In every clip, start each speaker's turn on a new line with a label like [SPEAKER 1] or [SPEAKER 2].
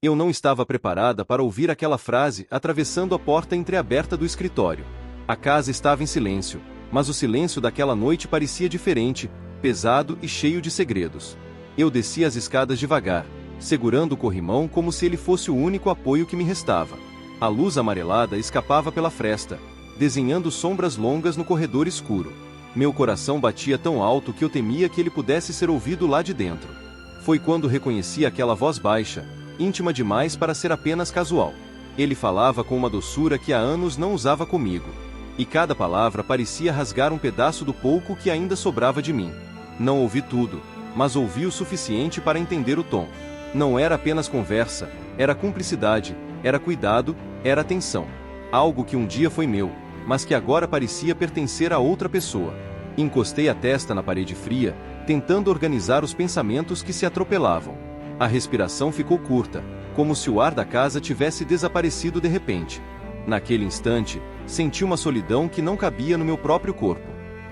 [SPEAKER 1] Eu não estava preparada para ouvir aquela frase atravessando a porta entreaberta do escritório. A casa estava em silêncio, mas o silêncio daquela noite parecia diferente, pesado e cheio de segredos. Eu desci as escadas devagar, segurando o corrimão como se ele fosse o único apoio que me restava. A luz amarelada escapava pela fresta, desenhando sombras longas no corredor escuro. Meu coração batia tão alto que eu temia que ele pudesse ser ouvido lá de dentro. Foi quando reconheci aquela voz baixa, íntima demais para ser apenas casual. Ele falava com uma doçura que há anos não usava comigo. E cada palavra parecia rasgar um pedaço do pouco que ainda sobrava de mim. Não ouvi tudo, mas ouvi o suficiente para entender o tom. Não era apenas conversa, era cumplicidade, era cuidado, era atenção. Algo que um dia foi meu, mas que agora parecia pertencer a outra pessoa. Encostei a testa na parede fria, tentando organizar os pensamentos que se atropelavam. A respiração ficou curta, como se o ar da casa tivesse desaparecido de repente. Naquele instante, senti uma solidão que não cabia no meu próprio corpo.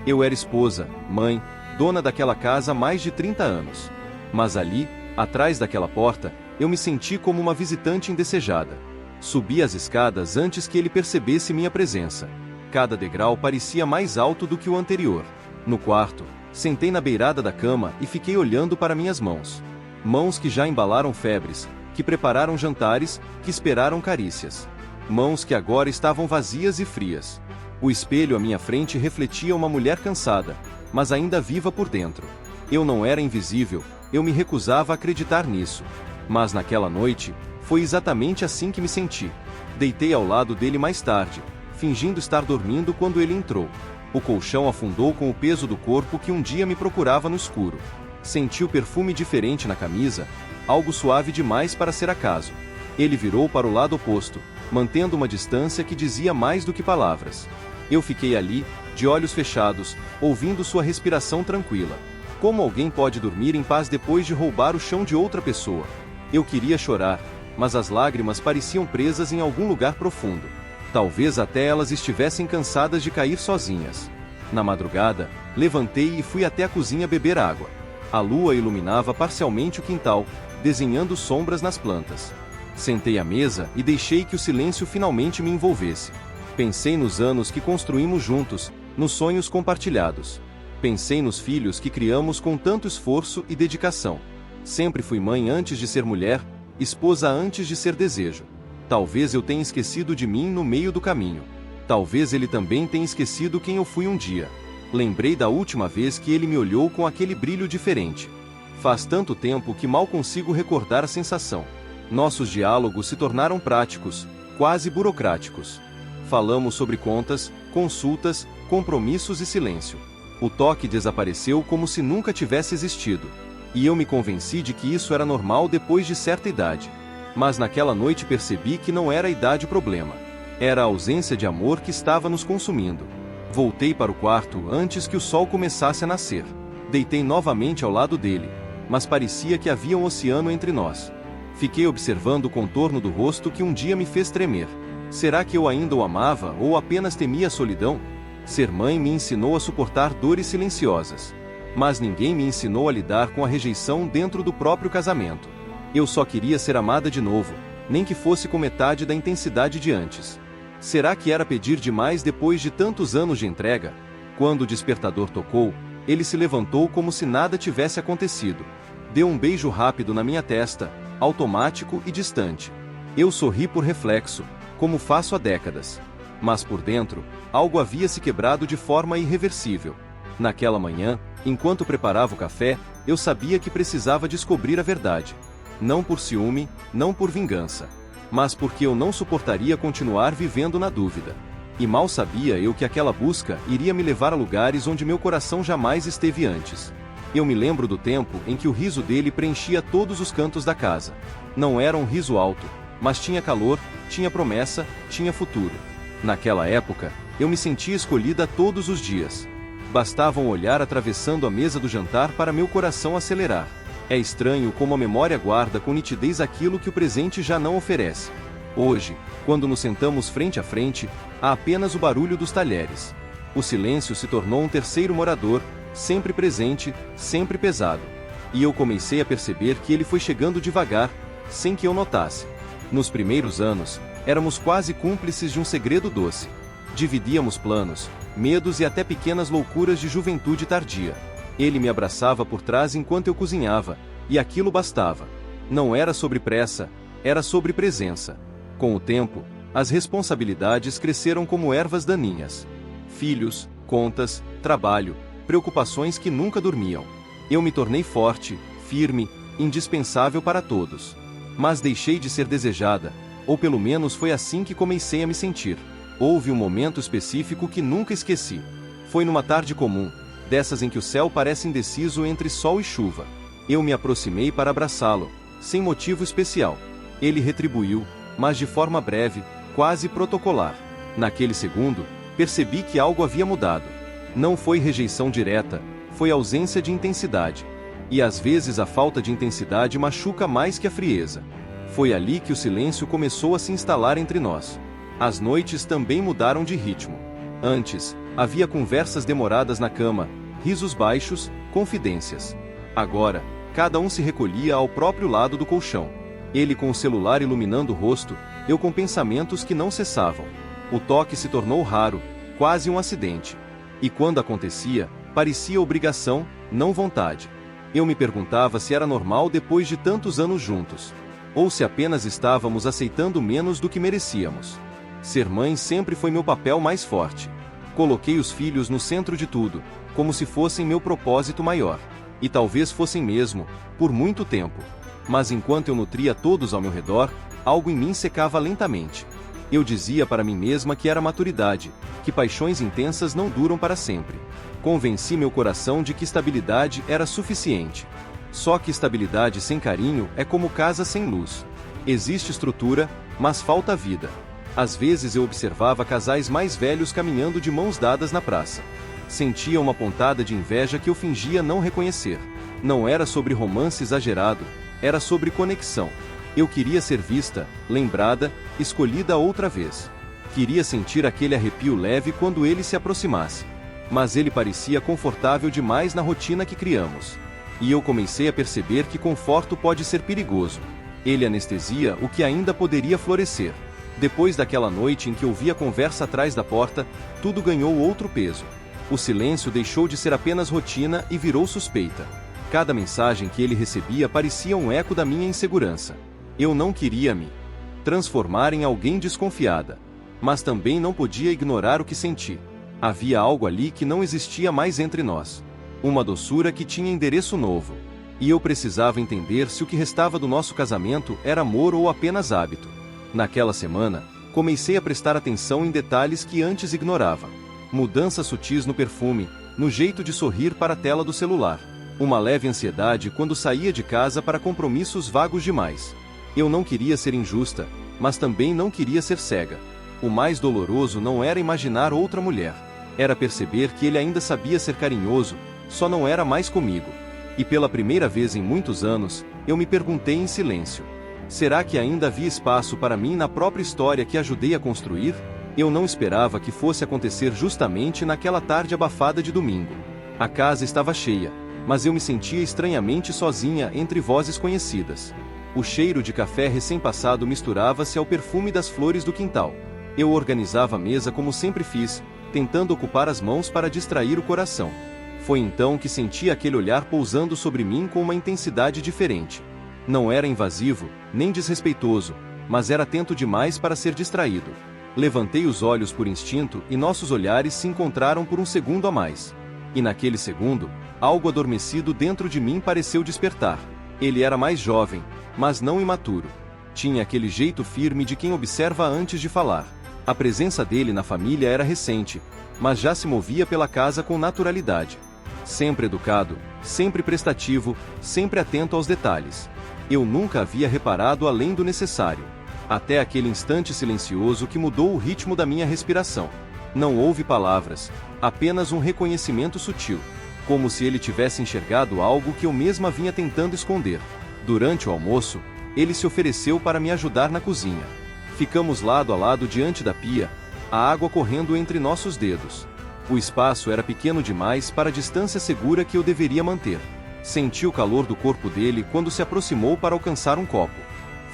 [SPEAKER 1] Eu era esposa, mãe, dona daquela casa há mais de 30 anos. Mas ali, atrás daquela porta, eu me senti como uma visitante indesejada. Subi as escadas antes que ele percebesse minha presença. Cada degrau parecia mais alto do que o anterior. No quarto, sentei na beirada da cama e fiquei olhando para minhas mãos. Mãos que já embalaram febres, que prepararam jantares, que esperaram carícias. Mãos que agora estavam vazias e frias. O espelho à minha frente refletia uma mulher cansada, mas ainda viva por dentro. Eu não era invisível, eu me recusava a acreditar nisso. Mas naquela noite, foi exatamente assim que me senti. Deitei ao lado dele mais tarde, fingindo estar dormindo quando ele entrou. O colchão afundou com o peso do corpo que um dia me procurava no escuro. Senti o perfume diferente na camisa, algo suave demais para ser acaso. Ele virou para o lado oposto, mantendo uma distância que dizia mais do que palavras. Eu fiquei ali, de olhos fechados, ouvindo sua respiração tranquila. Como alguém pode dormir em paz depois de roubar o chão de outra pessoa? Eu queria chorar, mas as lágrimas pareciam presas em algum lugar profundo. Talvez até elas estivessem cansadas de cair sozinhas. Na madrugada, levantei e fui até a cozinha beber água. A lua iluminava parcialmente o quintal, desenhando sombras nas plantas. Sentei à mesa e deixei que o silêncio finalmente me envolvesse. Pensei nos anos que construímos juntos, nos sonhos compartilhados. Pensei nos filhos que criamos com tanto esforço e dedicação. Sempre fui mãe antes de ser mulher, esposa antes de ser desejo. Talvez eu tenha esquecido de mim no meio do caminho. Talvez ele também tenha esquecido quem eu fui um dia. Lembrei da última vez que ele me olhou com aquele brilho diferente. Faz tanto tempo que mal consigo recordar a sensação. Nossos diálogos se tornaram práticos, quase burocráticos. Falamos sobre contas, consultas, compromissos e silêncio. O toque desapareceu como se nunca tivesse existido. E eu me convenci de que isso era normal depois de certa idade. Mas naquela noite percebi que não era a idade o problema. Era a ausência de amor que estava nos consumindo. Voltei para o quarto antes que o sol começasse a nascer. Deitei novamente ao lado dele, mas parecia que havia um oceano entre nós. Fiquei observando o contorno do rosto que um dia me fez tremer. Será que eu ainda o amava ou apenas temia a solidão? Ser mãe me ensinou a suportar dores silenciosas. Mas ninguém me ensinou a lidar com a rejeição dentro do próprio casamento. Eu só queria ser amada de novo, nem que fosse com metade da intensidade de antes. Será que era pedir demais depois de tantos anos de entrega? Quando o despertador tocou, ele se levantou como se nada tivesse acontecido. Deu um beijo rápido na minha testa, automático e distante. Eu sorri por reflexo, como faço há décadas. Mas por dentro, algo havia se quebrado de forma irreversível. Naquela manhã, enquanto preparava o café, eu sabia que precisava descobrir a verdade. Não por ciúme, não por vingança. Mas porque eu não suportaria continuar vivendo na dúvida. E mal sabia eu que aquela busca iria me levar a lugares onde meu coração jamais esteve antes. Eu me lembro do tempo em que o riso dele preenchia todos os cantos da casa. Não era um riso alto, mas tinha calor, tinha promessa, tinha futuro. Naquela época, eu me sentia escolhida todos os dias. Bastava um olhar atravessando a mesa do jantar para meu coração acelerar. É estranho como a memória guarda com nitidez aquilo que o presente já não oferece. Hoje, quando nos sentamos frente a frente, há apenas o barulho dos talheres. O silêncio se tornou um terceiro morador, sempre presente, sempre pesado. E eu comecei a perceber que ele foi chegando devagar, sem que eu notasse. Nos primeiros anos, éramos quase cúmplices de um segredo doce. Dividíamos planos, medos e até pequenas loucuras de juventude tardia. Ele me abraçava por trás enquanto eu cozinhava, e aquilo bastava. Não era sobre pressa, era sobre presença. Com o tempo, as responsabilidades cresceram como ervas daninhas. Filhos, contas, trabalho, preocupações que nunca dormiam. Eu me tornei forte, firme, indispensável para todos. Mas deixei de ser desejada, ou pelo menos foi assim que comecei a me sentir. Houve um momento específico que nunca esqueci. Foi numa tarde comum, dessas em que o céu parece indeciso entre sol e chuva. Eu me aproximei para abraçá-lo, sem motivo especial. Ele retribuiu, mas de forma breve, quase protocolar. Naquele segundo, percebi que algo havia mudado. Não foi rejeição direta, foi ausência de intensidade. E às vezes a falta de intensidade machuca mais que a frieza. Foi ali que o silêncio começou a se instalar entre nós. As noites também mudaram de ritmo. Antes, havia conversas demoradas na cama, risos baixos, confidências. Agora, cada um se recolhia ao próprio lado do colchão. Ele com o celular iluminando o rosto, eu com pensamentos que não cessavam. O toque se tornou raro, quase um acidente. E quando acontecia, parecia obrigação, não vontade. Eu me perguntava se era normal depois de tantos anos juntos. Ou se apenas estávamos aceitando menos do que merecíamos. Ser mãe sempre foi meu papel mais forte. Coloquei os filhos no centro de tudo, como se fossem meu propósito maior. E talvez fossem mesmo, por muito tempo. Mas enquanto eu nutria todos ao meu redor, algo em mim secava lentamente. Eu dizia para mim mesma que era maturidade, que paixões intensas não duram para sempre. Convenci meu coração de que estabilidade era suficiente. Só que estabilidade sem carinho é como casa sem luz. Existe estrutura, mas falta vida. Às vezes eu observava casais mais velhos caminhando de mãos dadas na praça. Sentia uma pontada de inveja que eu fingia não reconhecer. Não era sobre romance exagerado, era sobre conexão. Eu queria ser vista, lembrada, escolhida outra vez. Queria sentir aquele arrepio leve quando ele se aproximasse. Mas ele parecia confortável demais na rotina que criamos. E eu comecei a perceber que conforto pode ser perigoso. Ele anestesia o que ainda poderia florescer. Depois daquela noite em que ouvi a conversa atrás da porta, tudo ganhou outro peso. O silêncio deixou de ser apenas rotina e virou suspeita. Cada mensagem que ele recebia parecia um eco da minha insegurança. Eu não queria me transformar em alguém desconfiada. Mas também não podia ignorar o que senti. Havia algo ali que não existia mais entre nós. Uma doçura que tinha endereço novo. E eu precisava entender se o que restava do nosso casamento era amor ou apenas hábito. Naquela semana, comecei a prestar atenção em detalhes que antes ignorava. Mudanças sutis no perfume, no jeito de sorrir para a tela do celular. Uma leve ansiedade quando saía de casa para compromissos vagos demais. Eu não queria ser injusta, mas também não queria ser cega. O mais doloroso não era imaginar outra mulher. Era perceber que ele ainda sabia ser carinhoso, só não era mais comigo. E pela primeira vez em muitos anos, eu me perguntei em silêncio. Será que ainda havia espaço para mim na própria história que ajudei a construir? Eu não esperava que fosse acontecer justamente naquela tarde abafada de domingo. A casa estava cheia, mas eu me sentia estranhamente sozinha entre vozes conhecidas. O cheiro de café recém-passado misturava-se ao perfume das flores do quintal. Eu organizava a mesa como sempre fiz, tentando ocupar as mãos para distrair o coração. Foi então que senti aquele olhar pousando sobre mim com uma intensidade diferente. Não era invasivo, nem desrespeitoso, mas era atento demais para ser distraído. Levantei os olhos por instinto e nossos olhares se encontraram por um segundo a mais. E naquele segundo, algo adormecido dentro de mim pareceu despertar. Ele era mais jovem, mas não imaturo. Tinha aquele jeito firme de quem observa antes de falar. A presença dele na família era recente, mas já se movia pela casa com naturalidade. Sempre educado, sempre prestativo, sempre atento aos detalhes. Eu nunca havia reparado além do necessário. Até aquele instante silencioso que mudou o ritmo da minha respiração. Não houve palavras, apenas um reconhecimento sutil. Como se ele tivesse enxergado algo que eu mesma vinha tentando esconder. Durante o almoço, ele se ofereceu para me ajudar na cozinha. Ficamos lado a lado diante da pia, a água correndo entre nossos dedos. O espaço era pequeno demais para a distância segura que eu deveria manter. Senti o calor do corpo dele quando se aproximou para alcançar um copo.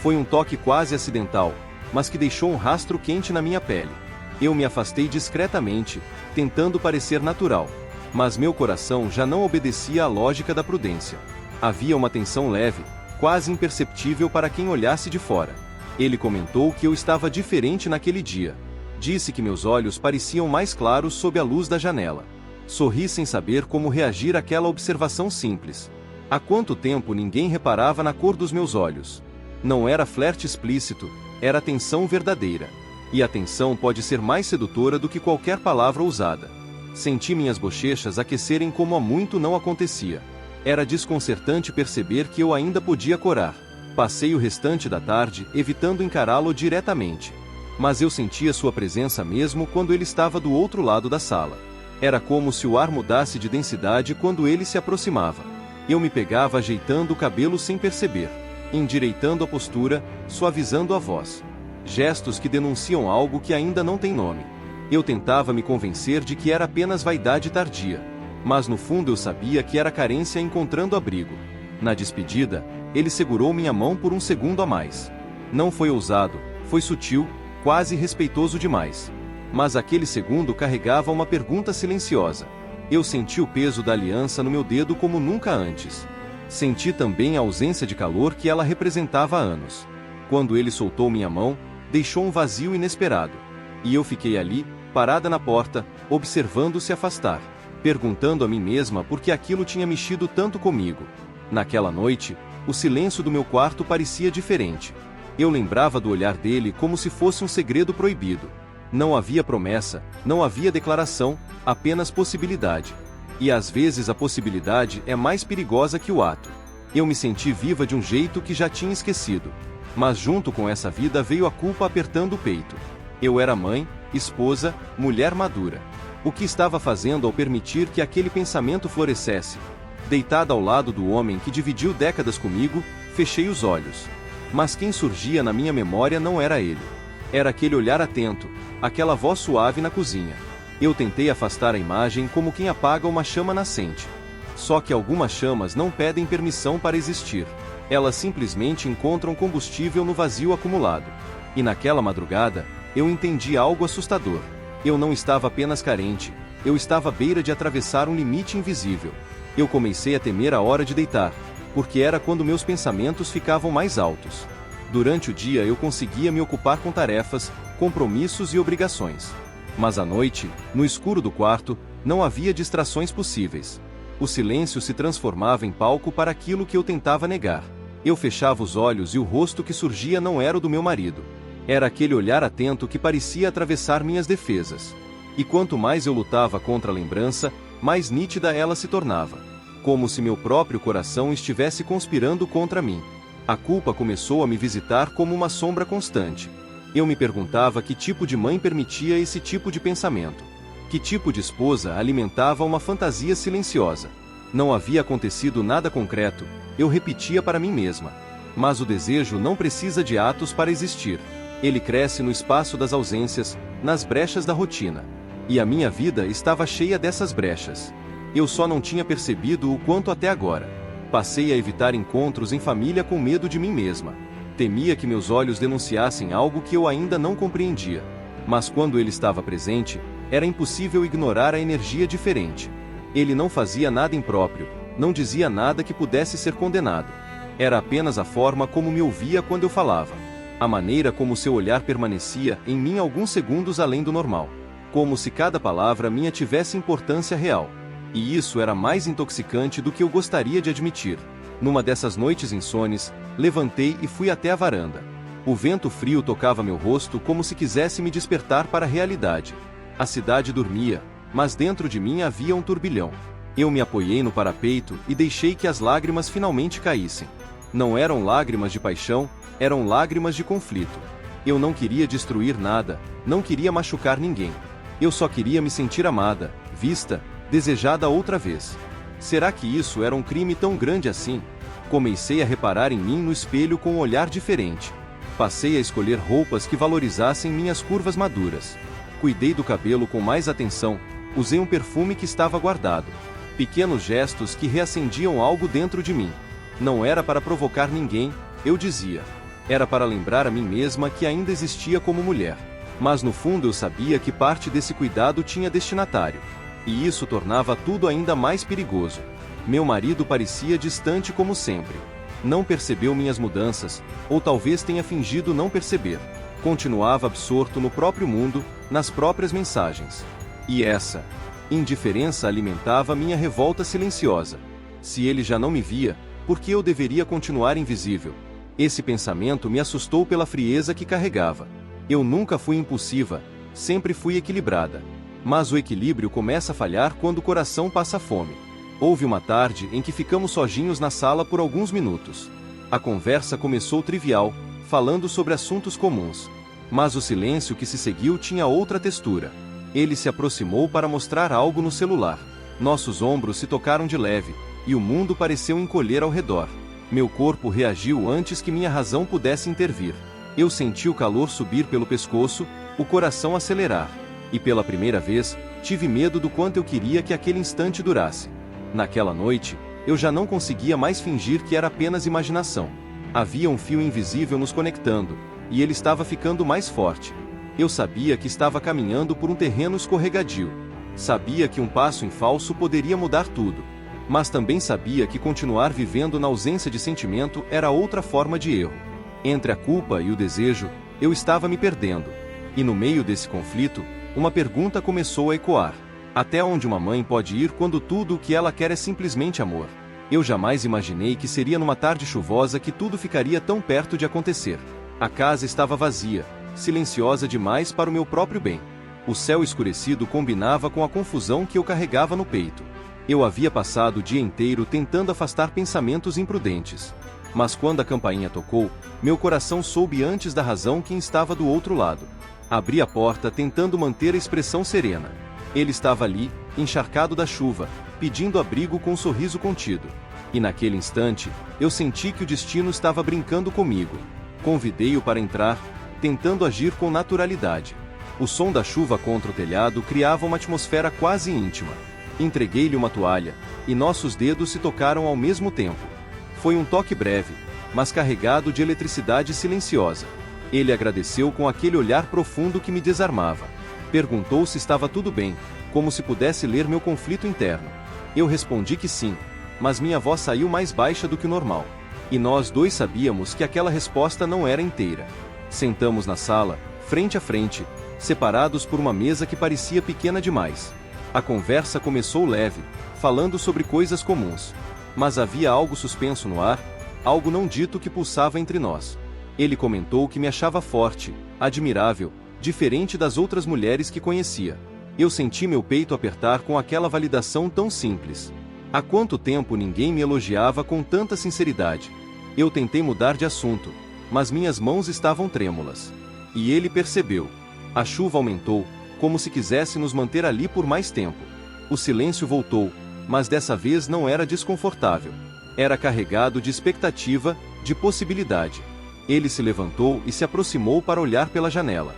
[SPEAKER 1] Foi um toque quase acidental, mas que deixou um rastro quente na minha pele. Eu me afastei discretamente, tentando parecer natural. Mas meu coração já não obedecia à lógica da prudência. Havia uma tensão leve, quase imperceptível para quem olhasse de fora. Ele comentou que eu estava diferente naquele dia. Disse que meus olhos pareciam mais claros sob a luz da janela. Sorri sem saber como reagir àquela observação simples. Há quanto tempo ninguém reparava na cor dos meus olhos? Não era flerte explícito, era atenção verdadeira. E a atenção pode ser mais sedutora do que qualquer palavra ousada. Senti minhas bochechas aquecerem como há muito não acontecia. Era desconcertante perceber que eu ainda podia corar. Passei o restante da tarde evitando encará-lo diretamente. Mas eu sentia sua presença mesmo quando ele estava do outro lado da sala. Era como se o ar mudasse de densidade quando ele se aproximava. Eu me pegava ajeitando o cabelo sem perceber, endireitando a postura, suavizando a voz. Gestos que denunciam algo que ainda não tem nome. Eu tentava me convencer de que era apenas vaidade tardia. Mas no fundo eu sabia que era carência encontrando abrigo. Na despedida, ele segurou minha mão por um segundo a mais. Não foi ousado, foi sutil, quase respeitoso demais. Mas aquele segundo carregava uma pergunta silenciosa. Eu senti o peso da aliança no meu dedo como nunca antes. Senti também a ausência de calor que ela representava há anos. Quando ele soltou minha mão, deixou um vazio inesperado. E eu fiquei ali, parada na porta, observando se afastar, perguntando a mim mesma por que aquilo tinha mexido tanto comigo. Naquela noite, o silêncio do meu quarto parecia diferente. Eu lembrava do olhar dele como se fosse um segredo proibido. Não havia promessa, não havia declaração, apenas possibilidade. E às vezes a possibilidade é mais perigosa que o ato. Eu me senti viva de um jeito que já tinha esquecido. Mas junto com essa vida veio a culpa apertando o peito. Eu era mãe, esposa, mulher madura. O que estava fazendo ao permitir que aquele pensamento florescesse? Deitada ao lado do homem que dividiu décadas comigo, fechei os olhos. Mas quem surgia na minha memória não era ele. Era aquele olhar atento, aquela voz suave na cozinha. Eu tentei afastar a imagem como quem apaga uma chama nascente. Só que algumas chamas não pedem permissão para existir. Elas simplesmente encontram combustível no vazio acumulado. E naquela madrugada, eu entendi algo assustador. Eu não estava apenas carente, eu estava à beira de atravessar um limite invisível. Eu comecei a temer a hora de deitar, porque era quando meus pensamentos ficavam mais altos. Durante o dia eu conseguia me ocupar com tarefas, compromissos e obrigações. Mas à noite, no escuro do quarto, não havia distrações possíveis. O silêncio se transformava em palco para aquilo que eu tentava negar. Eu fechava os olhos e o rosto que surgia não era o do meu marido. Era aquele olhar atento que parecia atravessar minhas defesas. E quanto mais eu lutava contra a lembrança, mais nítida ela se tornava. Como se meu próprio coração estivesse conspirando contra mim. A culpa começou a me visitar como uma sombra constante. Eu me perguntava que tipo de mãe permitia esse tipo de pensamento. Que tipo de esposa alimentava uma fantasia silenciosa. Não havia acontecido nada concreto, eu repetia para mim mesma. Mas o desejo não precisa de atos para existir. Ele cresce no espaço das ausências, nas brechas da rotina. E a minha vida estava cheia dessas brechas. Eu só não tinha percebido o quanto até agora. Passei a evitar encontros em família com medo de mim mesma. Temia que meus olhos denunciassem algo que eu ainda não compreendia. Mas quando ele estava presente, era impossível ignorar a energia diferente. Ele não fazia nada impróprio, não dizia nada que pudesse ser condenado. Era apenas a forma como me ouvia quando eu falava. A maneira como seu olhar permanecia em mim alguns segundos além do normal. Como se cada palavra minha tivesse importância real. E isso era mais intoxicante do que eu gostaria de admitir. Numa dessas noites insones, levantei e fui até a varanda. O vento frio tocava meu rosto como se quisesse me despertar para a realidade. A cidade dormia, mas dentro de mim havia um turbilhão. Eu me apoiei no parapeito e deixei que as lágrimas finalmente caíssem. Não eram lágrimas de paixão, eram lágrimas de conflito. Eu não queria destruir nada, não queria machucar ninguém. Eu só queria me sentir amada, vista, desejada outra vez. Será que isso era um crime tão grande assim? Comecei a reparar em mim no espelho com um olhar diferente. Passei a escolher roupas que valorizassem minhas curvas maduras. Cuidei do cabelo com mais atenção, usei um perfume que estava guardado. Pequenos gestos que reacendiam algo dentro de mim. Não era para provocar ninguém, eu dizia. Era para lembrar a mim mesma que ainda existia como mulher. Mas no fundo eu sabia que parte desse cuidado tinha destinatário. E isso tornava tudo ainda mais perigoso. Meu marido parecia distante como sempre. Não percebeu minhas mudanças, ou talvez tenha fingido não perceber. Continuava absorto no próprio mundo, nas próprias mensagens. E essa indiferença alimentava minha revolta silenciosa. Se ele já não me via, por que eu deveria continuar invisível? Esse pensamento me assustou pela frieza que carregava. Eu nunca fui impulsiva, sempre fui equilibrada. Mas o equilíbrio começa a falhar quando o coração passa fome. Houve uma tarde em que ficamos sozinhos na sala por alguns minutos. A conversa começou trivial, falando sobre assuntos comuns. Mas o silêncio que se seguiu tinha outra textura. Ele se aproximou para mostrar algo no celular. Nossos ombros se tocaram de leve, e o mundo pareceu encolher ao redor. Meu corpo reagiu antes que minha razão pudesse intervir. Eu senti o calor subir pelo pescoço, o coração acelerar. E pela primeira vez, tive medo do quanto eu queria que aquele instante durasse. Naquela noite, eu já não conseguia mais fingir que era apenas imaginação. Havia um fio invisível nos conectando, e ele estava ficando mais forte. Eu sabia que estava caminhando por um terreno escorregadio. Sabia que um passo em falso poderia mudar tudo. Mas também sabia que continuar vivendo na ausência de sentimento era outra forma de erro. Entre a culpa e o desejo, eu estava me perdendo. E no meio desse conflito, uma pergunta começou a ecoar. Até onde uma mãe pode ir quando tudo o que ela quer é simplesmente amor? Eu jamais imaginei que seria numa tarde chuvosa que tudo ficaria tão perto de acontecer. A casa estava vazia, silenciosa demais para o meu próprio bem. O céu escurecido combinava com a confusão que eu carregava no peito. Eu havia passado o dia inteiro tentando afastar pensamentos imprudentes. Mas quando a campainha tocou, meu coração soube antes da razão quem estava do outro lado. Abri a porta tentando manter a expressão serena. Ele estava ali, encharcado da chuva, pedindo abrigo com um sorriso contido. E naquele instante, eu senti que o destino estava brincando comigo. Convidei-o para entrar, tentando agir com naturalidade. O som da chuva contra o telhado criava uma atmosfera quase íntima. Entreguei-lhe uma toalha, e nossos dedos se tocaram ao mesmo tempo. Foi um toque breve, mas carregado de eletricidade silenciosa. Ele agradeceu com aquele olhar profundo que me desarmava. Perguntou se estava tudo bem, como se pudesse ler meu conflito interno. Eu respondi que sim, mas minha voz saiu mais baixa do que o normal. E nós dois sabíamos que aquela resposta não era inteira. Sentamos na sala, frente a frente, separados por uma mesa que parecia pequena demais. A conversa começou leve, falando sobre coisas comuns. Mas havia algo suspenso no ar, algo não dito que pulsava entre nós. Ele comentou que me achava forte, admirável, diferente das outras mulheres que conhecia. Eu senti meu peito apertar com aquela validação tão simples. Há quanto tempo ninguém me elogiava com tanta sinceridade? Eu tentei mudar de assunto, mas minhas mãos estavam trêmulas. E ele percebeu. A chuva aumentou, como se quisesse nos manter ali por mais tempo. O silêncio voltou, mas dessa vez não era desconfortável. Era carregado de expectativa, de possibilidade. Ele se levantou e se aproximou para olhar pela janela.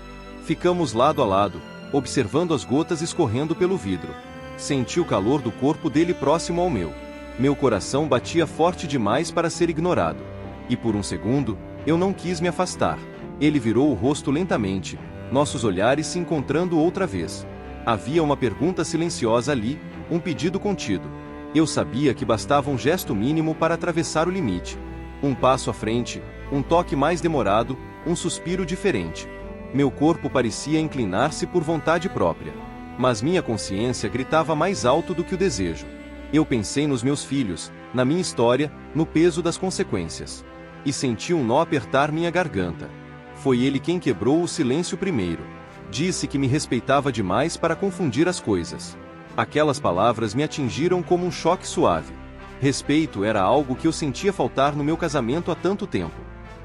[SPEAKER 1] Ficamos lado a lado, observando as gotas escorrendo pelo vidro. Senti o calor do corpo dele próximo ao meu. Meu coração batia forte demais para ser ignorado. E por um segundo, eu não quis me afastar. Ele virou o rosto lentamente, nossos olhares se encontrando outra vez. Havia uma pergunta silenciosa ali, um pedido contido. Eu sabia que bastava um gesto mínimo para atravessar o limite. Um passo à frente, um toque mais demorado, um suspiro diferente. Meu corpo parecia inclinar-se por vontade própria. Mas minha consciência gritava mais alto do que o desejo. Eu pensei nos meus filhos, na minha história, no peso das consequências. E senti um nó apertar minha garganta. Foi ele quem quebrou o silêncio primeiro. Disse que me respeitava demais para confundir as coisas. Aquelas palavras me atingiram como um choque suave. Respeito era algo que eu sentia faltar no meu casamento há tanto tempo.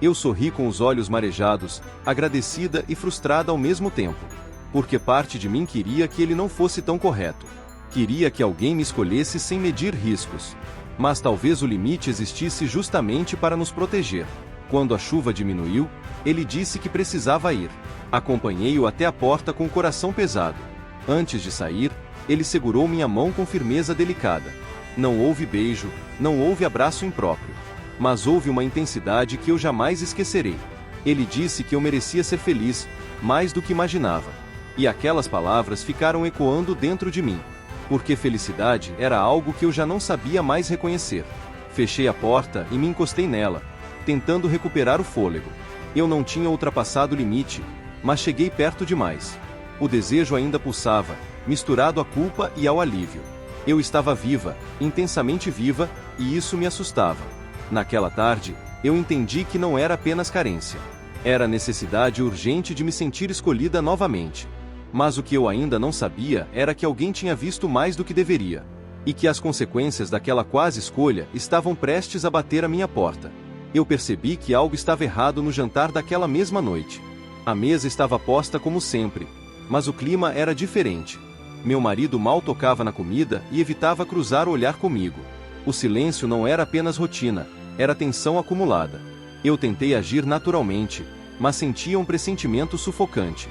[SPEAKER 1] Eu sorri com os olhos marejados, agradecida e frustrada ao mesmo tempo. Porque parte de mim queria que ele não fosse tão correto. Queria que alguém me escolhesse sem medir riscos. Mas talvez o limite existisse justamente para nos proteger. Quando a chuva diminuiu, ele disse que precisava ir. Acompanhei-o até a porta com o coração pesado. Antes de sair, ele segurou minha mão com firmeza delicada. Não houve beijo, não houve abraço impróprio. Mas houve uma intensidade que eu jamais esquecerei. Ele disse que eu merecia ser feliz, mais do que imaginava. E aquelas palavras ficaram ecoando dentro de mim. Porque felicidade era algo que eu já não sabia mais reconhecer. Fechei a porta e me encostei nela, tentando recuperar o fôlego. Eu não tinha ultrapassado o limite, mas cheguei perto demais. O desejo ainda pulsava, misturado à culpa e ao alívio. Eu estava viva, intensamente viva, e isso me assustava. Naquela tarde, eu entendi que não era apenas carência. Era a necessidade urgente de me sentir escolhida novamente. Mas o que eu ainda não sabia era que alguém tinha visto mais do que deveria. E que as consequências daquela quase escolha estavam prestes a bater à minha porta. Eu percebi que algo estava errado no jantar daquela mesma noite. A mesa estava posta como sempre, mas o clima era diferente. Meu marido mal tocava na comida e evitava cruzar o olhar comigo. O silêncio não era apenas rotina, era tensão acumulada. Eu tentei agir naturalmente, mas sentia um pressentimento sufocante.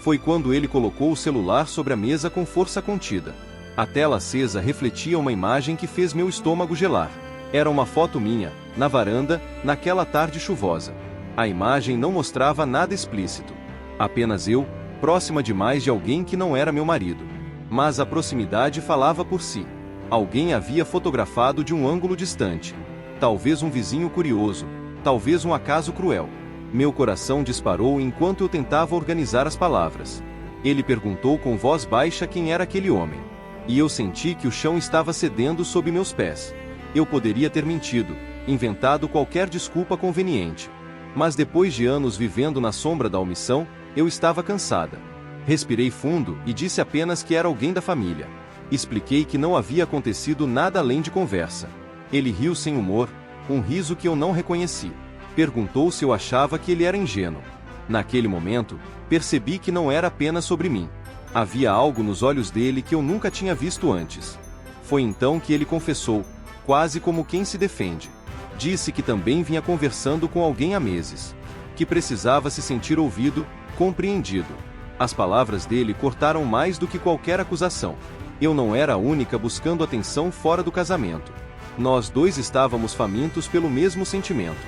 [SPEAKER 1] Foi quando ele colocou o celular sobre a mesa com força contida. A tela acesa refletia uma imagem que fez meu estômago gelar. Era uma foto minha, na varanda, naquela tarde chuvosa. A imagem não mostrava nada explícito. Apenas eu, próxima demais de alguém que não era meu marido. Mas a proximidade falava por si. Alguém havia fotografado de um ângulo distante. Talvez um vizinho curioso, talvez um acaso cruel. Meu coração disparou enquanto eu tentava organizar as palavras. Ele perguntou com voz baixa quem era aquele homem. E eu senti que o chão estava cedendo sob meus pés. Eu poderia ter mentido, inventado qualquer desculpa conveniente. Mas depois de anos vivendo na sombra da omissão, eu estava cansada. Respirei fundo e disse apenas que era alguém da família. Expliquei que não havia acontecido nada além de conversa. Ele riu sem humor, um riso que eu não reconheci. Perguntou se eu achava que ele era ingênuo. Naquele momento, percebi que não era apenas sobre mim. Havia algo nos olhos dele que eu nunca tinha visto antes. Foi então que ele confessou, quase como quem se defende. Disse que também vinha conversando com alguém há meses. Que precisava se sentir ouvido, compreendido. As palavras dele cortaram mais do que qualquer acusação. Eu não era a única buscando atenção fora do casamento. Nós dois estávamos famintos pelo mesmo sentimento.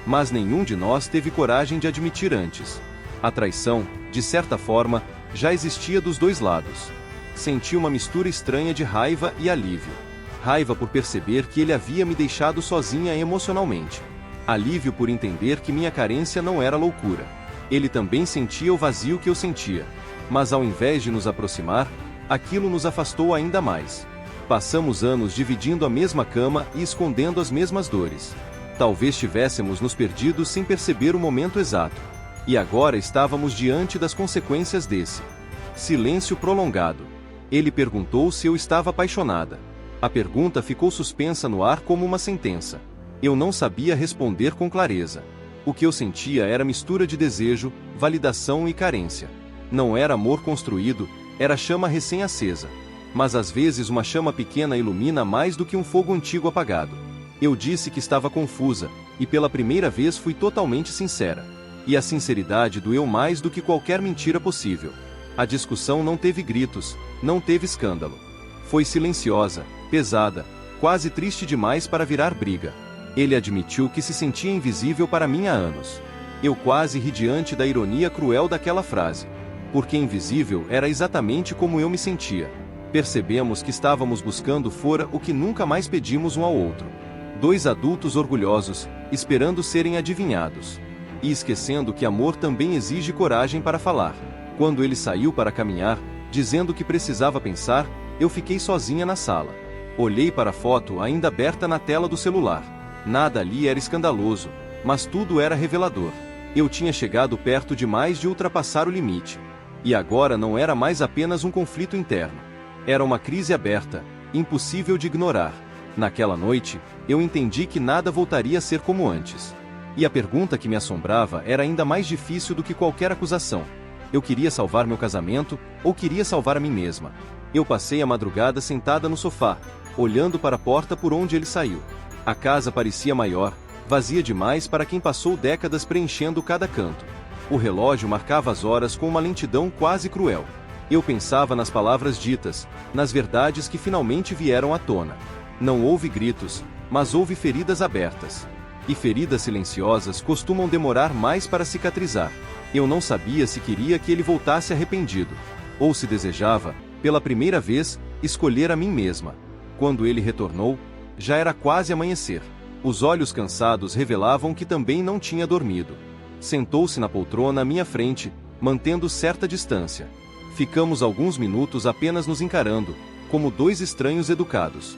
[SPEAKER 1] Mas nenhum de nós teve coragem de admitir antes. A traição, de certa forma, já existia dos dois lados. Senti uma mistura estranha de raiva e alívio. Raiva por perceber que ele havia me deixado sozinha emocionalmente. Alívio por entender que minha carência não era loucura. Ele também sentia o vazio que eu sentia. Mas ao invés de nos aproximar, aquilo nos afastou ainda mais. Passamos anos dividindo a mesma cama e escondendo as mesmas dores. Talvez tivéssemos nos perdido sem perceber o momento exato. E agora estávamos diante das consequências desse silêncio prolongado. Ele perguntou se eu estava apaixonada. A pergunta ficou suspensa no ar como uma sentença. Eu não sabia responder com clareza. O que eu sentia era mistura de desejo, validação e carência. Não era amor construído, era chama recém-acesa. Mas às vezes uma chama pequena ilumina mais do que um fogo antigo apagado. Eu disse que estava confusa, e pela primeira vez fui totalmente sincera. E a sinceridade doeu mais do que qualquer mentira possível. A discussão não teve gritos, não teve escândalo. Foi silenciosa, pesada, quase triste demais para virar briga. Ele admitiu que se sentia invisível para mim há anos. Eu quase ri diante da ironia cruel daquela frase. Porque invisível era exatamente como eu me sentia. Percebemos que estávamos buscando fora o que nunca mais pedimos um ao outro. Dois adultos orgulhosos, esperando serem adivinhados. E esquecendo que amor também exige coragem para falar. Quando ele saiu para caminhar, dizendo que precisava pensar, eu fiquei sozinha na sala. Olhei para a foto ainda aberta na tela do celular. Nada ali era escandaloso, mas tudo era revelador. Eu tinha chegado perto demais de ultrapassar o limite. E agora não era mais apenas um conflito interno. Era uma crise aberta, impossível de ignorar. Naquela noite, eu entendi que nada voltaria a ser como antes. E a pergunta que me assombrava era ainda mais difícil do que qualquer acusação. Eu queria salvar meu casamento, ou queria salvar a mim mesma? Eu passei a madrugada sentada no sofá, olhando para a porta por onde ele saiu. A casa parecia maior, vazia demais para quem passou décadas preenchendo cada canto. O relógio marcava as horas com uma lentidão quase cruel. Eu pensava nas palavras ditas, nas verdades que finalmente vieram à tona. Não houve gritos, mas houve feridas abertas. E feridas silenciosas costumam demorar mais para cicatrizar. Eu não sabia se queria que ele voltasse arrependido, ou se desejava, pela primeira vez, escolher a mim mesma. Quando ele retornou, já era quase amanhecer. Os olhos cansados revelavam que também não tinha dormido. Sentou-se na poltrona à minha frente, mantendo certa distância. Ficamos alguns minutos apenas nos encarando, como dois estranhos educados.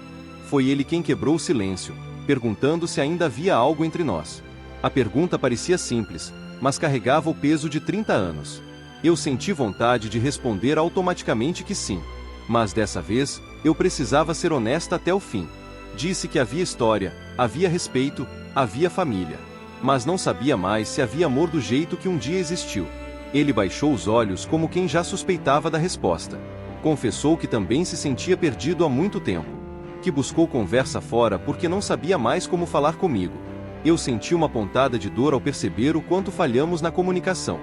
[SPEAKER 1] Foi ele quem quebrou o silêncio, perguntando se ainda havia algo entre nós. A pergunta parecia simples, mas carregava o peso de 30 anos. Eu senti vontade de responder automaticamente que sim. Mas dessa vez, eu precisava ser honesta até o fim. Disse que havia história, havia respeito, havia família. Mas não sabia mais se havia amor do jeito que um dia existiu. Ele baixou os olhos como quem já suspeitava da resposta. Confessou que também se sentia perdido há muito tempo. Que buscou conversa fora porque não sabia mais como falar comigo. Eu senti uma pontada de dor ao perceber o quanto falhamos na comunicação.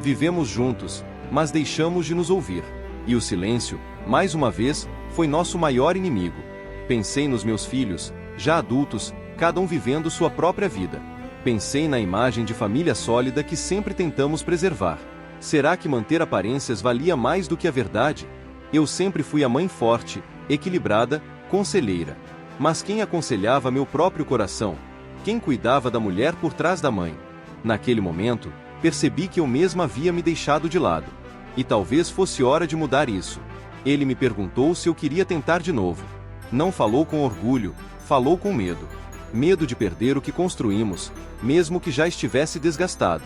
[SPEAKER 1] Vivemos juntos, mas deixamos de nos ouvir. E o silêncio, mais uma vez, foi nosso maior inimigo. Pensei nos meus filhos, já adultos, cada um vivendo sua própria vida. Pensei na imagem de família sólida que sempre tentamos preservar. Será que manter aparências valia mais do que a verdade? Eu sempre fui a mãe forte, equilibrada, conselheira. Mas quem aconselhava meu próprio coração? Quem cuidava da mulher por trás da mãe? Naquele momento, percebi que eu mesma havia me deixado de lado. E talvez fosse hora de mudar isso. Ele me perguntou se eu queria tentar de novo. Não falou com orgulho, falou com medo. Medo de perder o que construímos, mesmo que já estivesse desgastado.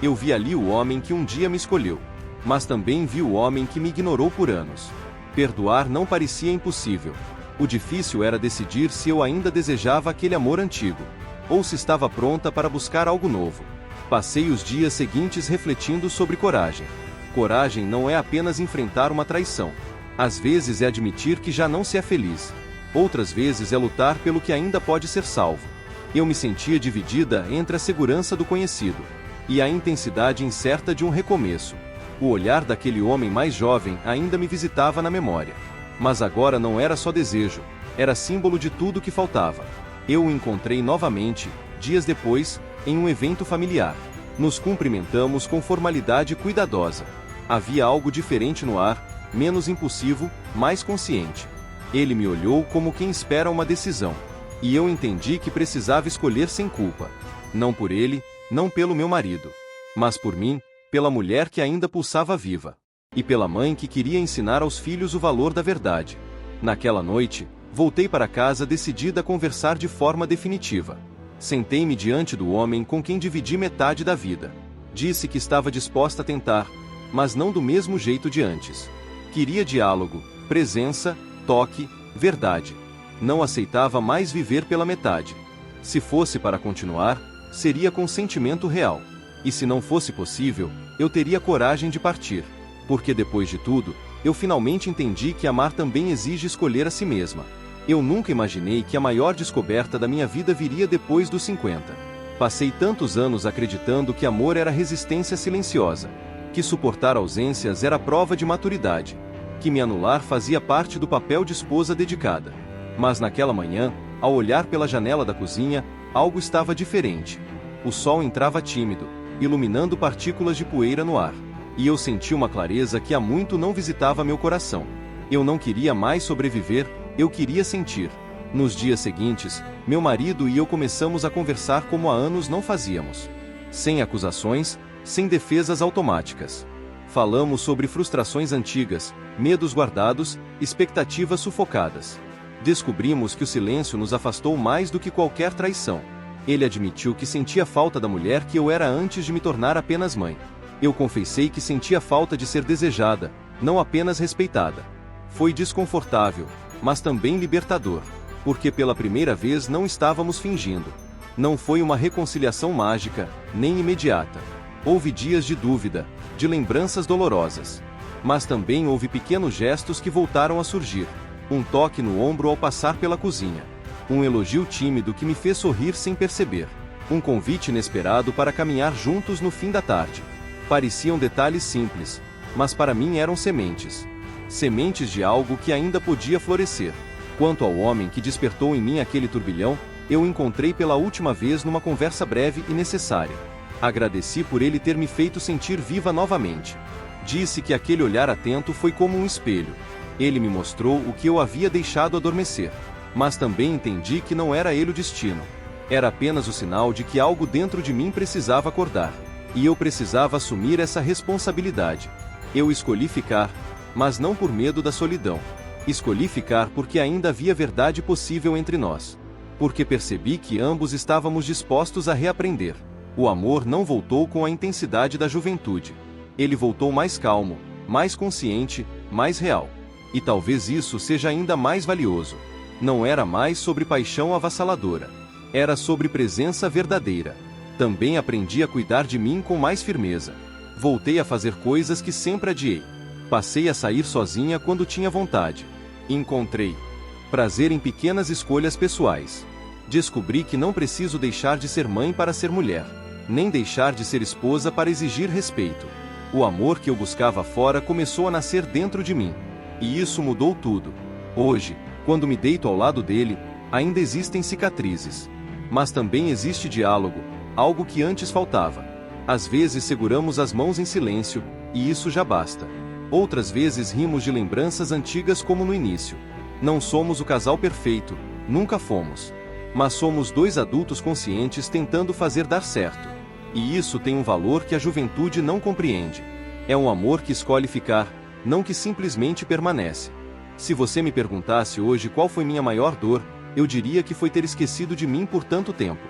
[SPEAKER 1] Eu vi ali o homem que um dia me escolheu. Mas também vi o homem que me ignorou por anos. Perdoar não parecia impossível. O difícil era decidir se eu ainda desejava aquele amor antigo, ou se estava pronta para buscar algo novo. Passei os dias seguintes refletindo sobre coragem. Coragem não é apenas enfrentar uma traição. Às vezes é admitir que já não se é feliz. Outras vezes é lutar pelo que ainda pode ser salvo. Eu me sentia dividida entre a segurança do conhecido e a intensidade incerta de um recomeço. O olhar daquele homem mais jovem ainda me visitava na memória. Mas agora não era só desejo, era símbolo de tudo que faltava. Eu o encontrei novamente, dias depois, em um evento familiar. Nos cumprimentamos com formalidade cuidadosa. Havia algo diferente no ar, menos impulsivo, mais consciente. Ele me olhou como quem espera uma decisão. E eu entendi que precisava escolher sem culpa. Não por ele, não pelo meu marido. Mas por mim, pela mulher que ainda pulsava viva. E pela mãe que queria ensinar aos filhos o valor da verdade. Naquela noite, voltei para casa decidida a conversar de forma definitiva. Sentei-me diante do homem com quem dividi metade da vida. Disse que estava disposta a tentar, mas não do mesmo jeito de antes. Queria diálogo, presença, toque, verdade. Não aceitava mais viver pela metade. Se fosse para continuar, seria com sentimento real. E se não fosse possível, eu teria coragem de partir. Porque depois de tudo, eu finalmente entendi que amar também exige escolher a si mesma. Eu nunca imaginei que a maior descoberta da minha vida viria depois dos 50. Passei tantos anos acreditando que amor era resistência silenciosa, que suportar ausências era prova de maturidade, que me anular fazia parte do papel de esposa dedicada. Mas naquela manhã, ao olhar pela janela da cozinha, algo estava diferente. O sol entrava tímido, iluminando partículas de poeira no ar. E eu senti uma clareza que há muito não visitava meu coração. Eu não queria mais sobreviver, eu queria sentir. Nos dias seguintes, meu marido e eu começamos a conversar como há anos não fazíamos. Sem acusações, sem defesas automáticas. Falamos sobre frustrações antigas, medos guardados, expectativas sufocadas. Descobrimos que o silêncio nos afastou mais do que qualquer traição. Ele admitiu que sentia falta da mulher que eu era antes de me tornar apenas mãe. Eu confessei que sentia falta de ser desejada, não apenas respeitada. Foi desconfortável, mas também libertador, porque pela primeira vez não estávamos fingindo. Não foi uma reconciliação mágica, nem imediata. Houve dias de dúvida, de lembranças dolorosas. Mas também houve pequenos gestos que voltaram a surgir. Um toque no ombro ao passar pela cozinha. Um elogio tímido que me fez sorrir sem perceber. Um convite inesperado para caminhar juntos no fim da tarde. Pareciam detalhes simples, mas para mim eram sementes. Sementes de algo que ainda podia florescer. Quanto ao homem que despertou em mim aquele turbilhão, Eu o encontrei pela última vez numa conversa breve e necessária. Agradeci por ele ter me feito sentir viva novamente. Disse que aquele olhar atento foi como um espelho. Ele me mostrou o que eu havia deixado adormecer. Mas também entendi que não era ele o destino. Era apenas o sinal de que algo dentro de mim precisava acordar. E eu precisava assumir essa responsabilidade. Eu escolhi ficar, mas não por medo da solidão. Escolhi ficar porque ainda havia verdade possível entre nós. Porque percebi que ambos estávamos dispostos a reaprender. O amor não voltou com a intensidade da juventude. Ele voltou mais calmo, mais consciente, mais real. E talvez isso seja ainda mais valioso. Não era mais sobre paixão avassaladora. Era sobre presença verdadeira. Também aprendi a cuidar de mim com mais firmeza. Voltei a fazer coisas que sempre adiei. Passei a sair sozinha quando tinha vontade. Encontrei prazer em pequenas escolhas pessoais. Descobri que não preciso deixar de ser mãe para ser mulher, nem deixar de ser esposa para exigir respeito. O amor que eu buscava fora começou a nascer dentro de mim. E isso mudou tudo. Hoje, quando me deito ao lado dele, ainda existem cicatrizes. Mas também existe diálogo, algo que antes faltava. Às vezes seguramos as mãos em silêncio, e isso já basta. Outras vezes rimos de lembranças antigas como no início. Não somos o casal perfeito, nunca fomos. Mas somos dois adultos conscientes tentando fazer dar certo. E isso tem um valor que a juventude não compreende. É um amor que escolhe ficar, não que simplesmente permanece. Se você me perguntasse hoje qual foi minha maior dor, eu diria que foi ter esquecido de mim por tanto tempo.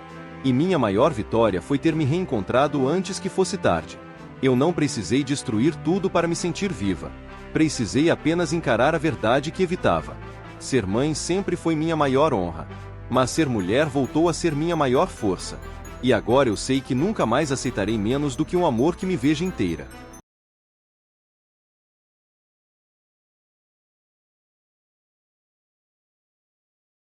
[SPEAKER 1] E minha maior vitória foi ter me reencontrado antes que fosse tarde. Eu não precisei destruir tudo para me sentir viva. Precisei apenas encarar a verdade que evitava. Ser mãe sempre foi minha maior honra. Mas ser mulher voltou a ser minha maior força. E agora eu sei que nunca mais aceitarei menos do que um amor que me veja inteira.